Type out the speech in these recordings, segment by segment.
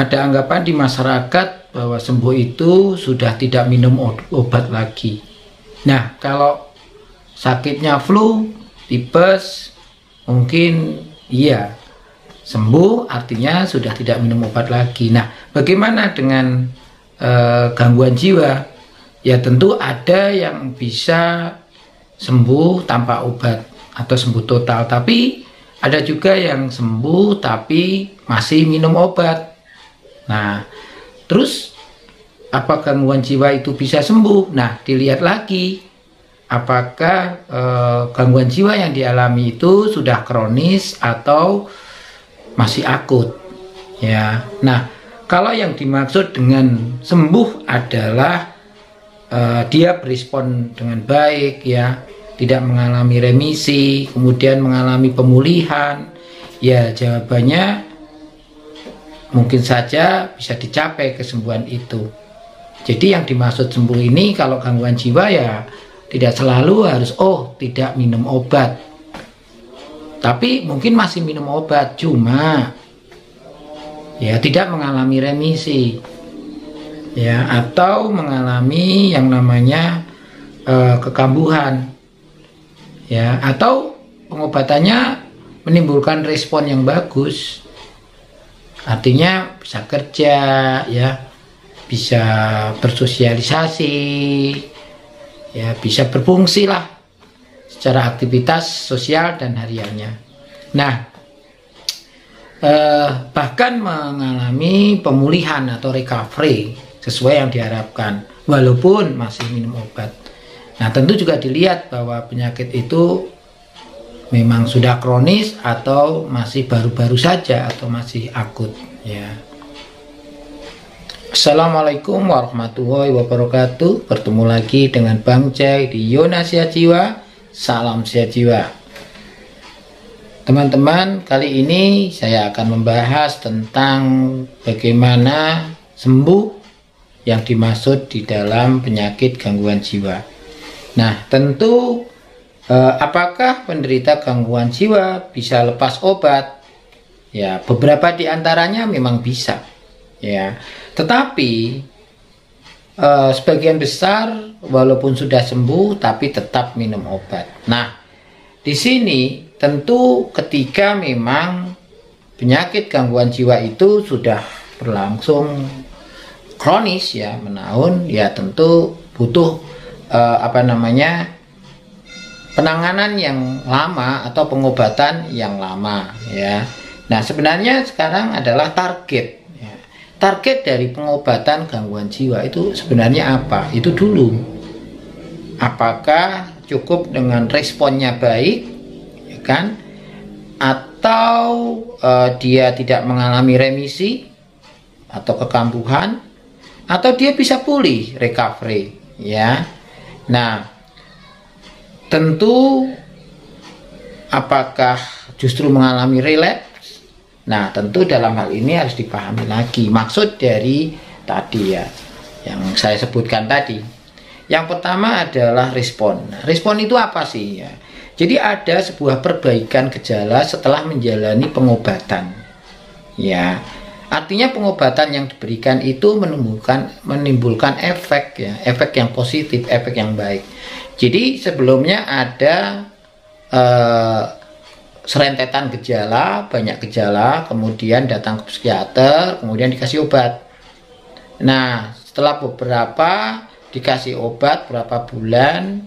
Ada anggapan di masyarakat bahwa sembuh itu sudah tidak minum obat lagi. Nah, kalau sakitnya flu, tipes, mungkin iya, sembuh artinya sudah tidak minum obat lagi. Nah, bagaimana dengan gangguan jiwa? Ya tentu ada yang bisa sembuh tanpa obat atau sembuh total, tapi ada juga yang sembuh tapi masih minum obat. Nah, terus apa gangguan jiwa itu bisa sembuh? Nah, dilihat lagi apakah gangguan jiwa yang dialami itu sudah kronis atau masih akut. Ya. Nah, kalau yang dimaksud dengan sembuh adalah dia berespon dengan baik, ya, tidak mengalami remisi, kemudian mengalami pemulihan, ya jawabannya mungkin saja bisa dicapai kesembuhan itu. Jadi yang dimaksud sembuh ini kalau gangguan jiwa ya tidak selalu harus tidak minum obat, tapi mungkin masih minum obat, cuma ya tidak mengalami remisi, ya, atau mengalami yang namanya kekambuhan, ya, atau pengobatannya menimbulkan respon yang bagus, artinya bisa kerja, ya, bisa bersosialisasi, ya, bisa berfungsi lah secara aktivitas sosial dan hariannya. Nah, bahkan mengalami pemulihan atau recovery sesuai yang diharapkan walaupun masih minum obat. Nah, tentu juga dilihat bahwa penyakit itu memang sudah kronis atau masih baru-baru saja atau masih akut, ya. Assalamualaikum warahmatullahi wabarakatuh. Bertemu lagi dengan Bang Jai di Yona Sehat Jiwa. Salam sehat jiwa. Teman-teman, kali ini saya akan membahas tentang bagaimana sembuh yang dimaksud di dalam penyakit gangguan jiwa. Nah, tentu apakah penderita gangguan jiwa bisa lepas obat? Ya, beberapa di antaranya memang bisa, ya. Tetapi sebagian besar walaupun sudah sembuh tapi tetap minum obat. Nah, di sini tentu ketika memang penyakit gangguan jiwa itu sudah berlangsung kronis, ya, menahun, ya tentu butuh penanganan yang lama atau pengobatan yang lama, ya. Nah, sebenarnya sekarang adalah target dari pengobatan gangguan jiwa itu sebenarnya apa? Itu dulu. Apakah cukup dengan responnya baik, ya kan? Atau dia tidak mengalami remisi atau kekambuhan, atau dia bisa pulih, recovery, ya. Nah, tentu apakah justru mengalami relapse? Nah, tentu dalam hal ini harus dipahami lagi maksud dari tadi, ya, yang saya sebutkan tadi. Yang pertama adalah respon. Respon itu apa sih, ya? Jadi ada sebuah perbaikan gejala setelah menjalani pengobatan, ya. Artinya pengobatan yang diberikan itu menimbulkan efek, ya, efek yang positif, efek yang baik. Jadi sebelumnya ada serentetan gejala, banyak gejala, kemudian datang ke psikiater, kemudian dikasih obat. Nah, setelah beberapa dikasih obat berapa bulan,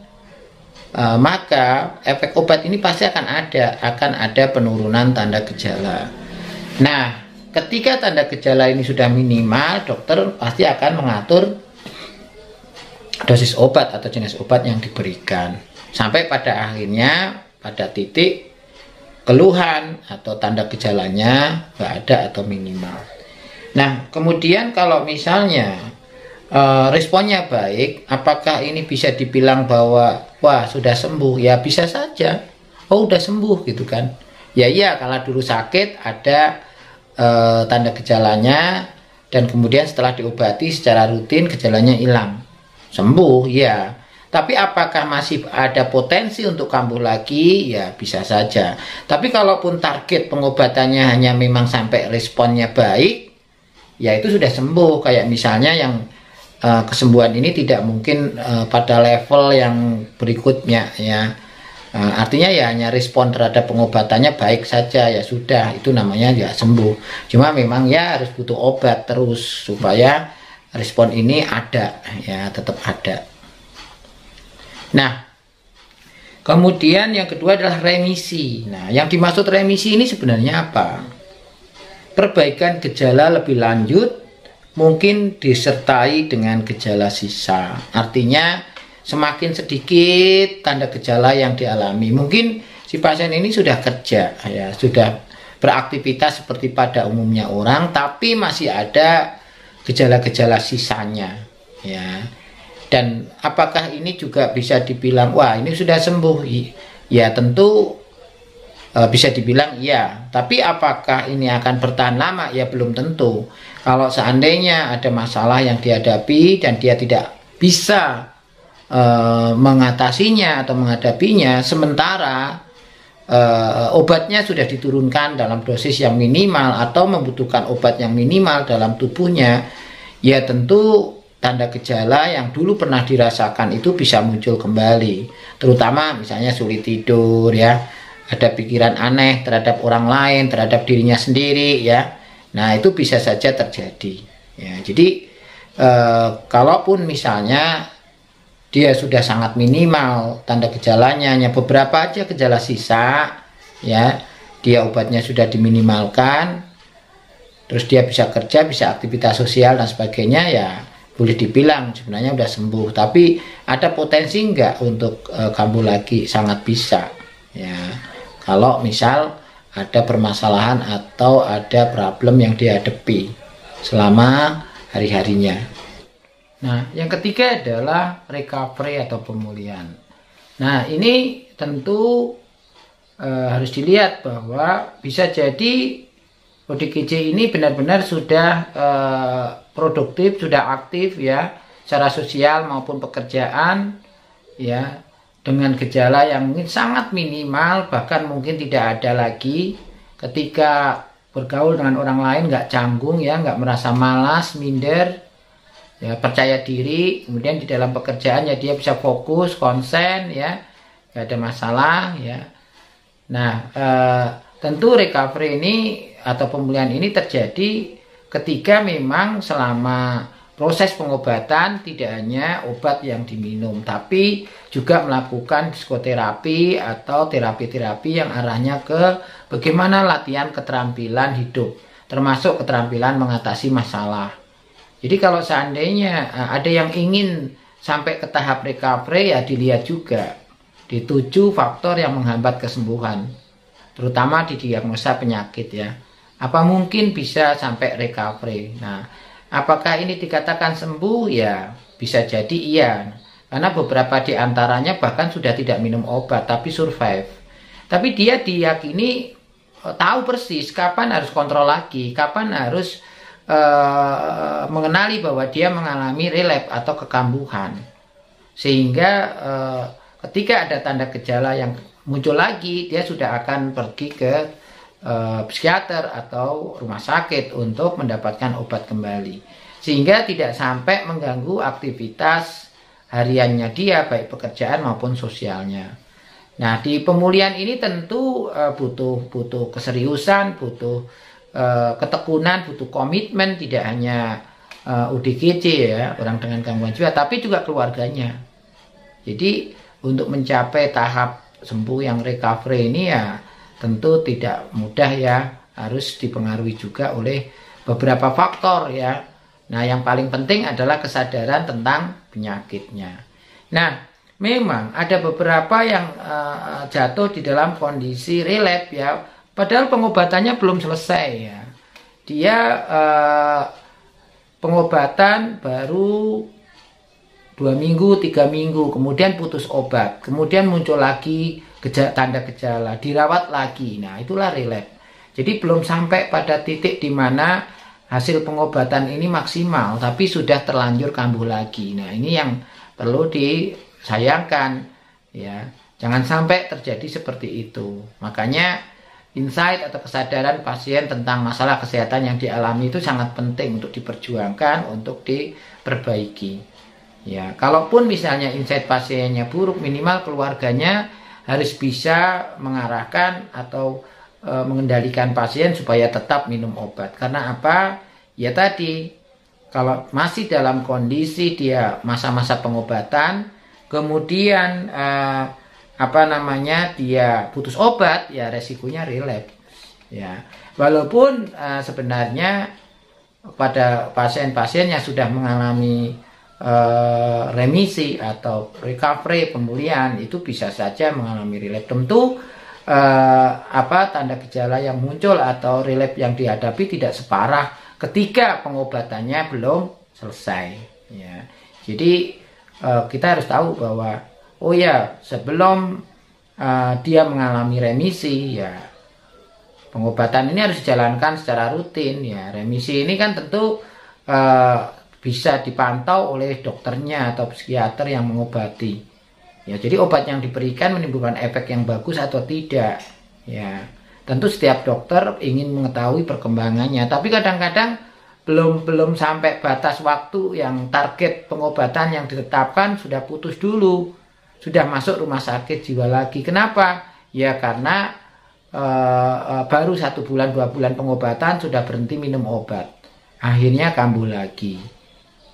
maka efek obat ini pasti akan ada penurunan tanda gejala. Nah, ketika tanda gejala ini sudah minimal, dokter pasti akan mengatur dosis obat atau jenis obat yang diberikan sampai pada akhirnya pada titik keluhan atau tanda gejalanya nggak ada atau minimal. Nah, kemudian kalau misalnya responnya baik, apakah ini bisa dibilang bahwa wah sudah sembuh? Ya bisa saja. Oh, udah sembuh gitu kan? Ya iya, kalau dulu sakit ada tanda gejalanya dan kemudian setelah diobati secara rutin gejalanya hilang, sembuh, ya. Tapi apakah masih ada potensi untuk kambuh lagi? Ya bisa saja. Tapi kalaupun target pengobatannya hanya memang sampai responnya baik, ya itu sudah sembuh. Kayak misalnya yang kesembuhan ini tidak mungkin pada level yang berikutnya ya. Artinya ya hanya respon terhadap pengobatannya baik saja, ya sudah, itu namanya ya sembuh. Cuma memang ya harus butuh obat terus supaya respon ini ada, ya tetap ada. Nah, kemudian yang kedua adalah remisi. Nah, yang dimaksud remisi ini sebenarnya apa? Perbaikan gejala lebih lanjut mungkin disertai dengan gejala sisa. Artinya semakin sedikit tanda gejala yang dialami. Mungkin si pasien ini sudah kerja, ya, sudah beraktivitas seperti pada umumnya orang, tapi masih ada gejala-gejala sisanya, ya. Dan apakah ini juga bisa dibilang, wah ini sudah sembuh? Ya tentu bisa dibilang iya. Tapi apakah ini akan bertahan lama? Ya belum tentu. Kalau seandainya ada masalah yang dihadapi dan dia tidak bisa mengatasinya atau menghadapinya, sementara obatnya sudah diturunkan dalam dosis yang minimal atau membutuhkan obat yang minimal dalam tubuhnya, ya tentu tanda gejala yang dulu pernah dirasakan itu bisa muncul kembali, terutama misalnya sulit tidur, ya, ada pikiran aneh terhadap orang lain, terhadap dirinya sendiri, ya. Nah itu bisa saja terjadi, ya. Jadi kalaupun misalnya dia sudah sangat minimal tanda gejalanya, hanya beberapa aja gejala sisa, ya, dia obatnya sudah diminimalkan, terus dia bisa kerja, bisa aktivitas sosial dan sebagainya, ya boleh dibilang sebenarnya udah sembuh. Tapi ada potensi enggak untuk kambuh lagi? Sangat bisa, ya, kalau misal ada permasalahan atau ada problem yang dihadapi selama hari-harinya. Nah, yang ketiga adalah recovery atau pemulihan. Nah, ini tentu harus dilihat bahwa bisa jadi ODGJ ini benar-benar sudah produktif, sudah aktif, ya, secara sosial maupun pekerjaan, ya, dengan gejala yang mungkin sangat minimal, bahkan mungkin tidak ada lagi. Ketika bergaul dengan orang lain nggak canggung, ya, nggak merasa malas, minder, ya, percaya diri. Kemudian di dalam pekerjaannya dia bisa fokus, konsen, ya, nggak ada masalah, ya. Nah, tentu recovery ini atau pemulihan ini terjadi ketika memang selama proses pengobatan tidak hanya obat yang diminum, tapi juga melakukan psikoterapi atau terapi-terapi yang arahnya ke bagaimana latihan keterampilan hidup, termasuk keterampilan mengatasi masalah. Jadi kalau seandainya ada yang ingin sampai ke tahap recovery, ya dilihat juga di 7 faktor yang menghambat kesembuhan, terutama di diagnosa penyakit, ya. Apa mungkin bisa sampai recovery? Nah, apakah ini dikatakan sembuh? Ya, bisa jadi iya. Karena beberapa di antaranya bahkan sudah tidak minum obat tapi survive. Tapi dia diyakini tahu persis kapan harus kontrol lagi, kapan harus mengenali bahwa dia mengalami relapse atau kekambuhan, sehingga ketika ada tanda gejala yang muncul lagi, dia sudah akan pergi ke psikiater atau rumah sakit untuk mendapatkan obat kembali, sehingga tidak sampai mengganggu aktivitas hariannya dia, baik pekerjaan maupun sosialnya. Nah, di pemulihan ini tentu butuh keseriusan, butuh ketekunan, butuh komitmen, tidak hanya ODGJ, ya, orang dengan gangguan jiwa, tapi juga keluarganya. Jadi untuk mencapai tahap sembuh yang recovery ini, ya tentu tidak mudah, ya, harus dipengaruhi juga oleh beberapa faktor, ya. Nah, yang paling penting adalah kesadaran tentang penyakitnya. Nah, memang ada beberapa yang jatuh di dalam kondisi relapse, ya, padahal pengobatannya belum selesai, ya. Dia pengobatan baru 2 minggu, 3 minggu, kemudian putus obat, kemudian muncul lagi tanda gejala, dirawat lagi. Nah, itulah relapse. Jadi belum sampai pada titik di mana hasil pengobatan ini maksimal, tapi sudah terlanjur kambuh lagi. Nah, ini yang perlu disayangkan, ya. Jangan sampai terjadi seperti itu. Makanya insight atau kesadaran pasien tentang masalah kesehatan yang dialami itu sangat penting untuk diperjuangkan, untuk diperbaiki. Ya, kalaupun misalnya insight pasiennya buruk, minimal keluarganya harus bisa mengarahkan atau mengendalikan pasien supaya tetap minum obat. Karena apa? Ya tadi, kalau masih dalam kondisi dia masa-masa pengobatan, kemudian dia putus obat, ya resikonya relapse. Ya, walaupun sebenarnya pada pasien-pasien yang sudah mengalami remisi atau recovery, pemulihan, itu bisa saja mengalami relapse. Tentu tanda gejala yang muncul atau relapse yang dihadapi tidak separah ketika pengobatannya belum selesai. Ya, jadi kita harus tahu bahwa sebelum dia mengalami remisi, ya pengobatan ini harus dijalankan secara rutin. Ya, remisi ini kan tentu bisa dipantau oleh dokternya atau psikiater yang mengobati. Ya, jadi obat yang diberikan menimbulkan efek yang bagus atau tidak. Ya, tentu setiap dokter ingin mengetahui perkembangannya, tapi kadang-kadang belum sampai batas waktu yang target pengobatan yang ditetapkan sudah putus dulu, sudah masuk rumah sakit jiwa lagi. Kenapa? Ya karena baru 1 bulan 2 bulan pengobatan sudah berhenti minum obat, akhirnya kambuh lagi.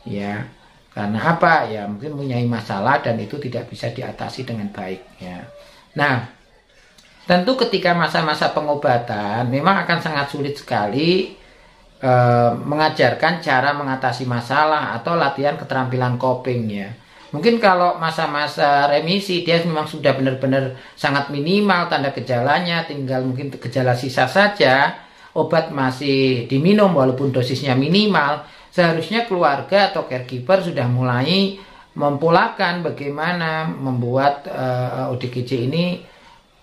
Ya, karena apa? Ya mungkin mempunyai masalah dan itu tidak bisa diatasi dengan baik. Ya, nah tentu ketika masa-masa pengobatan memang akan sangat sulit sekali mengajarkan cara mengatasi masalah atau latihan keterampilan coping. Ya, mungkin kalau masa-masa remisi dia memang sudah benar-benar sangat minimal tanda gejalanya, tinggal mungkin gejala sisa saja, obat masih diminum walaupun dosisnya minimal. Seharusnya keluarga atau caregiver sudah mulai mempolakan bagaimana membuat ODGJ ini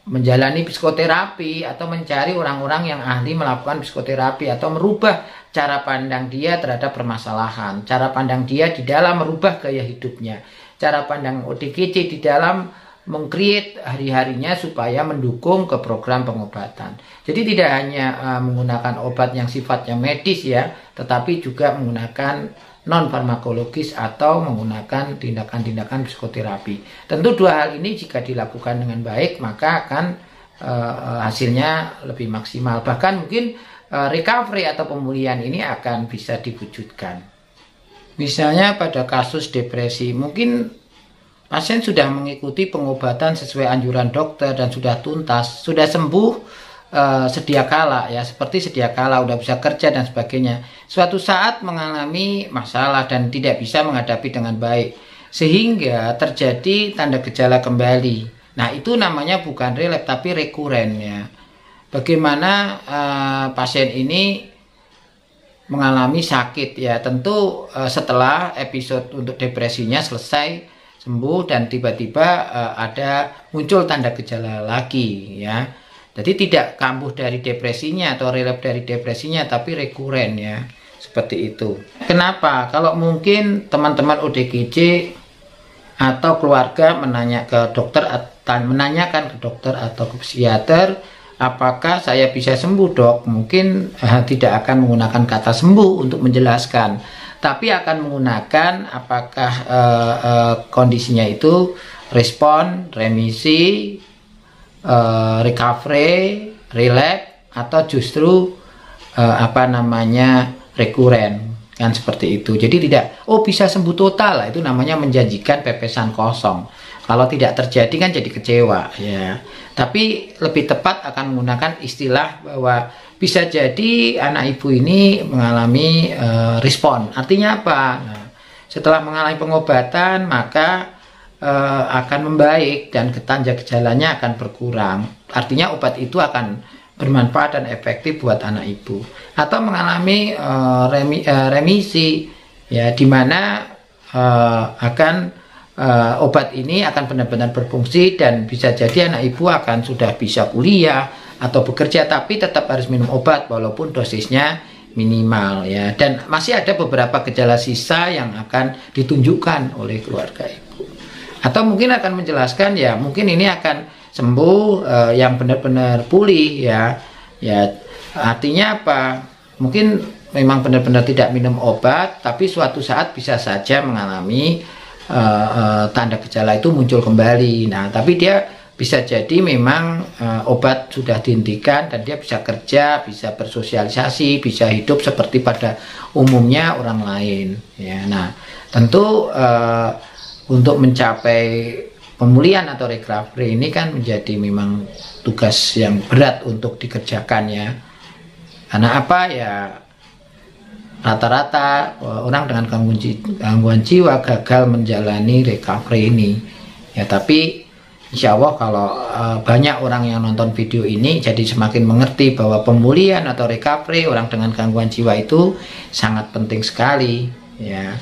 menjalani psikoterapi atau mencari orang-orang yang ahli melakukan psikoterapi atau merubah cara pandang dia terhadap permasalahan, cara pandang dia di dalam merubah gaya hidupnya, cara pandang ODGJ di dalam meng-create hari-harinya supaya mendukung ke program pengobatan. Jadi tidak hanya menggunakan obat yang sifatnya medis ya, tetapi juga menggunakan non-farmakologis atau menggunakan tindakan-tindakan psikoterapi. Tentu dua hal ini jika dilakukan dengan baik maka akan hasilnya lebih maksimal. Bahkan mungkin recovery atau pemulihan ini akan bisa diwujudkan. Misalnya pada kasus depresi, mungkin pasien sudah mengikuti pengobatan sesuai anjuran dokter dan sudah tuntas, sudah sembuh sedia kala ya, seperti sedia kala udah bisa kerja dan sebagainya. Suatu saat mengalami masalah dan tidak bisa menghadapi dengan baik sehingga terjadi tanda gejala kembali. Nah, itu namanya bukan relapse tapi rekuren ya. Bagaimana pasien ini mengalami sakit ya, tentu setelah episode untuk depresinya selesai sembuh dan tiba-tiba ada muncul tanda gejala lagi ya. Jadi tidak kambuh dari depresinya atau relapse dari depresinya, tapi rekuren ya, seperti itu. Kenapa? Kalau mungkin teman-teman ODGJ atau keluarga menanyakan ke dokter atau ke psikiater, apakah saya bisa sembuh dok? Mungkin tidak akan menggunakan kata sembuh untuk menjelaskan, tapi akan menggunakan apakah kondisinya itu respon, remisi, recovery, relapse, atau justru rekuren, kan seperti itu. Jadi tidak bisa sembuh total, itu namanya menjanjikan pepesan kosong. Kalau tidak terjadi kan jadi kecewa ya. Tapi lebih tepat akan menggunakan istilah bahwa bisa jadi anak ibu ini mengalami respon. Artinya apa? Nah, setelah mengalami pengobatan maka akan membaik dan tanda gejalanya akan berkurang. Artinya obat itu akan bermanfaat dan efektif buat anak ibu. Atau mengalami remisi ya, di mana obat ini akan benar-benar berfungsi dan bisa jadi anak ibu akan sudah bisa kuliah atau bekerja, tapi tetap harus minum obat walaupun dosisnya minimal ya. Dan masih ada beberapa gejala sisa yang akan ditunjukkan oleh keluarga ibu. Atau mungkin akan menjelaskan ya, mungkin ini akan sembuh, yang benar-benar pulih ya. Ya, artinya apa? Mungkin memang benar-benar tidak minum obat, tapi suatu saat bisa saja mengalami tanda gejala itu muncul kembali. Nah, tapi dia bisa jadi memang obat sudah dihentikan dan dia bisa kerja, bisa bersosialisasi, bisa hidup seperti pada umumnya orang lain. Ya, nah tentu untuk mencapai pemulihan atau recovery ini kan menjadi memang tugas yang berat untuk dikerjakan ya. Karena apa ya? Rata-rata orang dengan gangguan jiwa gagal menjalani recovery ini ya, tapi insya Allah kalau banyak orang yang nonton video ini jadi semakin mengerti bahwa pemulihan atau recovery orang dengan gangguan jiwa itu sangat penting sekali ya,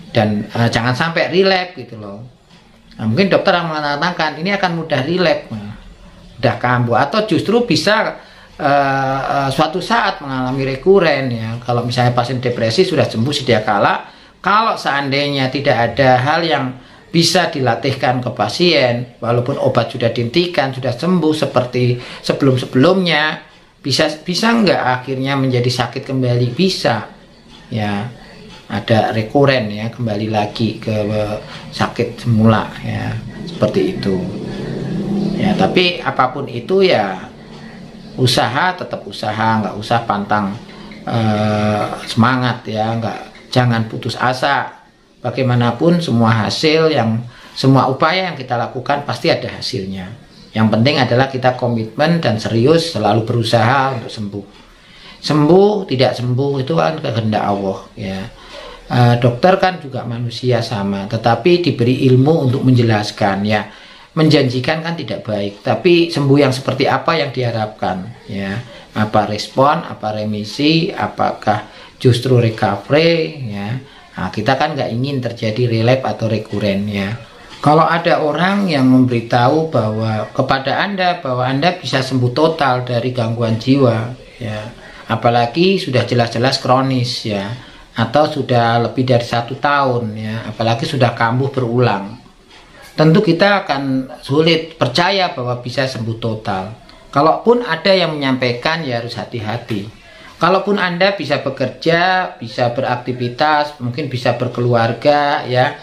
dan jangan sampai relapse gitu loh. Nah, mungkin dokter yang mengatakan ini akan mudah relapse, mudah kambuh, atau justru bisa suatu saat mengalami rekuren ya. Kalau misalnya pasien depresi sudah sembuh sedia kala, kalau seandainya tidak ada hal yang bisa dilatihkan ke pasien, walaupun obat sudah dihentikan, sudah sembuh seperti sebelum-sebelumnya, bisa nggak akhirnya menjadi sakit kembali? Bisa ya, ada rekuren ya, kembali lagi ke sakit semula ya, seperti itu ya. Tapi apapun itu ya, usaha tetap usaha, nggak usah pantang semangat ya, jangan putus asa. Bagaimanapun semua upaya yang kita lakukan pasti ada hasilnya. Yang penting adalah kita komitmen dan serius selalu berusaha untuk sembuh. Sembuh tidak sembuh itu kan kehendak Allah ya. Dokter kan juga manusia sama, tetapi diberi ilmu untuk menjelaskan ya. Menjanjikan kan tidak baik, tapi sembuh yang seperti apa yang diharapkan ya, apa respon, apa remisi, apakah justru recovery ya. Nah, kita kan nggak ingin terjadi relapse atau rekuren ya. Kalau ada orang yang memberitahu bahwa kepada Anda bahwa Anda bisa sembuh total dari gangguan jiwa ya, apalagi sudah jelas-jelas kronis ya, atau sudah lebih dari 1 tahun ya, apalagi sudah kambuh berulang, tentu kita akan sulit percaya bahwa bisa sembuh total. Kalaupun ada yang menyampaikan ya harus hati-hati. Kalaupun Anda bisa bekerja, bisa beraktivitas, mungkin bisa berkeluarga ya,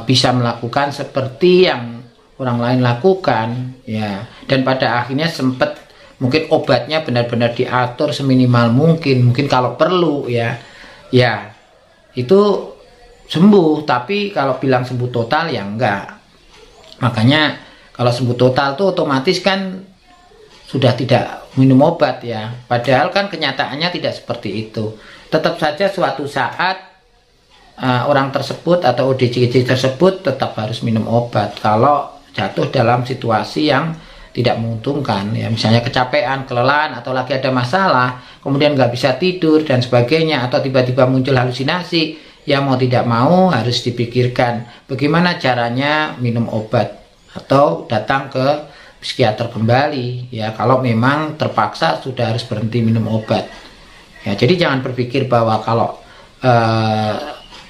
bisa melakukan seperti yang orang lain lakukan ya, dan pada akhirnya sempat mungkin obatnya benar-benar diatur seminimal mungkin kalau perlu ya, itu sembuh. Tapi kalau bilang sembuh total ya enggak. Makanya kalau sembuh total tuh otomatis kan sudah tidak minum obat ya. Padahal kan kenyataannya tidak seperti itu. Tetap saja suatu saat orang tersebut atau ODGJ tersebut tetap harus minum obat kalau jatuh dalam situasi yang tidak menguntungkan ya, misalnya kecapean, kelelahan, atau lagi ada masalah, kemudian nggak bisa tidur dan sebagainya, atau tiba-tiba muncul halusinasi. Ya mau tidak mau harus dipikirkan bagaimana caranya minum obat atau datang ke psikiater kembali ya, kalau memang terpaksa sudah harus berhenti minum obat ya. Jadi jangan berpikir bahwa kalau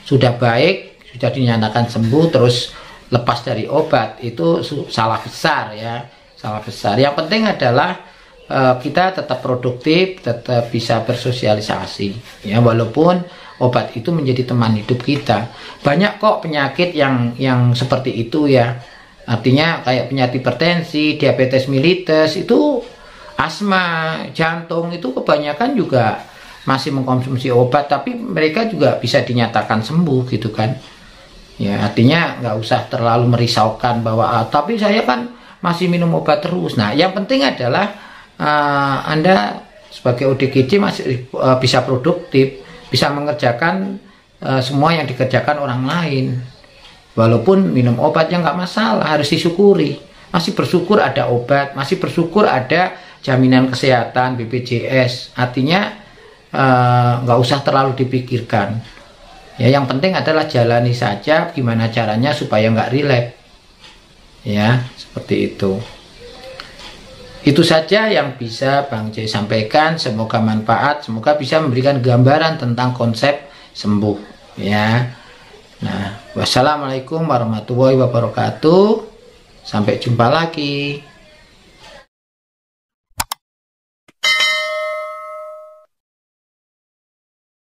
sudah baik, sudah dinyatakan sembuh terus lepas dari obat, itu salah besar ya, salah besar. Yang penting adalah kita tetap produktif, tetap bisa bersosialisasi ya, walaupun obat itu menjadi teman hidup kita. Banyak kok penyakit yang seperti itu ya. Artinya kayak penyakit hipertensi, diabetes mellitus, itu asma, jantung, itu kebanyakan juga masih mengkonsumsi obat, tapi mereka juga bisa dinyatakan sembuh gitu kan. Ya, artinya nggak usah terlalu merisaukan bahwa tapi saya kan masih minum obat terus. Nah, yang penting adalah Anda sebagai ODGJ masih bisa produktif, bisa mengerjakan semua yang dikerjakan orang lain. Walaupun minum obat yang nggak masalah, harus disyukuri. Masih bersyukur ada obat, masih bersyukur ada jaminan kesehatan BPJS. Artinya nggak usah terlalu dipikirkan. Ya, yang penting adalah jalani saja gimana caranya supaya nggak relapse. Ya, seperti itu. Itu saja yang bisa Bang J sampaikan. Semoga manfaat, semoga bisa memberikan gambaran tentang konsep sembuh. Ya. Nah, wassalamualaikum warahmatullahi wabarakatuh. Sampai jumpa lagi.